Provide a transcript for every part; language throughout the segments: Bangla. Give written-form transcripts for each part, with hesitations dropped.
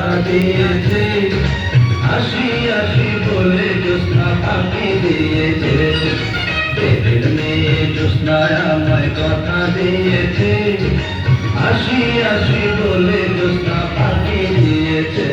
কথা দিয়েছে, আসি আসি বলে জ্যোৎস্না ফাঁকি দিয়েছে। দেবের মেয়ে জ্যোৎস্নায় আমায় কথা দিয়েছে, আসি আসি বলে জ্যোৎস্না ফাঁকি দিয়েছে।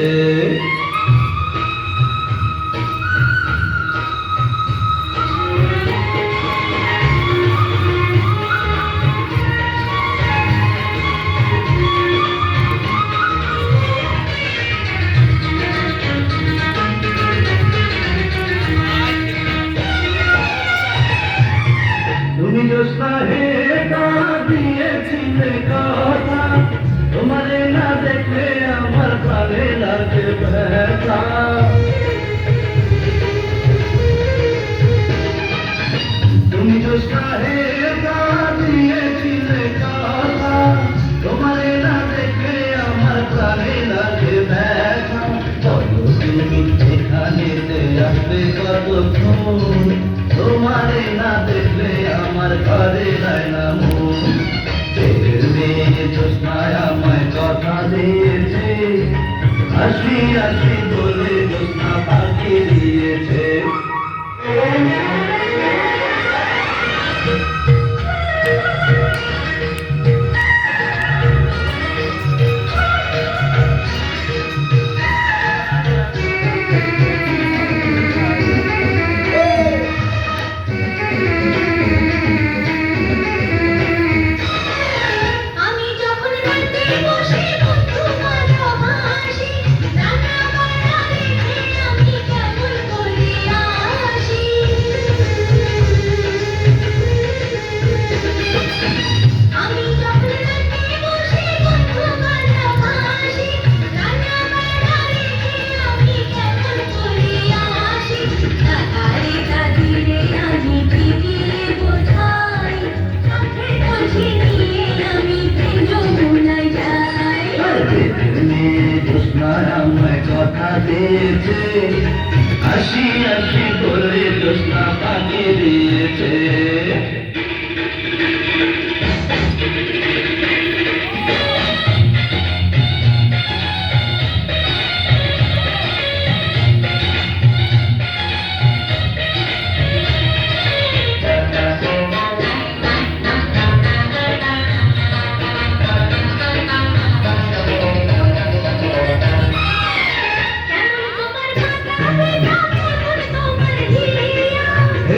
তুমি জ্যোৎস্না হে দিয়েছিলে কথা, তোমারে না দেখলে আমার প্রাণে লাগে ব্যথা। তুমি জ্যোৎস্না হে দিয়েছিলে কথা, তোমারে না দেখলে আমার প্রাণে লাগে ব্যথা। বলো তুমি এখানেতে আসবে কতক্ষণ, তোমারে না দেখলে আমার ঘরে যায় না মন। দেবের মেয়ে জ্যোৎস্নায় আমায় কথা দিয়েছে, আসি আসি বলে জ্যোৎস্না ফাঁকি দিয়েছে। আমায় কথা দিয়েছে, আসি আসি বলে জ্যোৎস্না ফাঁকি দিয়েছে।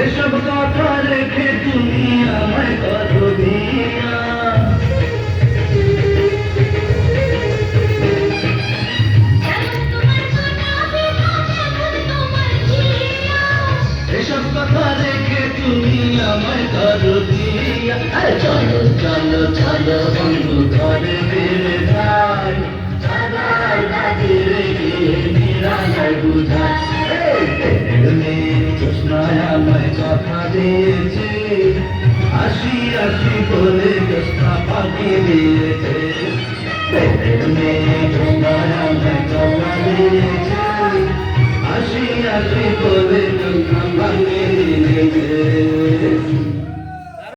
এসব কথা রেখে তুমি আমায় কত দিয়া, এসব কথা রেখে তুমি আমায় কত দিয়া। চলো চলো চলো বন্ধু ঘরে ফিরে যাই, দাদিরে গিয়ে নিরালায় বুঝাই। জ্যোৎস্নায় আমায় কথা দিয়েছে, আসি আসি বলে জ্যোৎস্না ফাঁকি দিয়েছে। জ্যোৎস্নায় আমায় কথা দিয়েছে, আসি আসি বলে জ্যোৎস্না ফাঁকি দিয়েছে।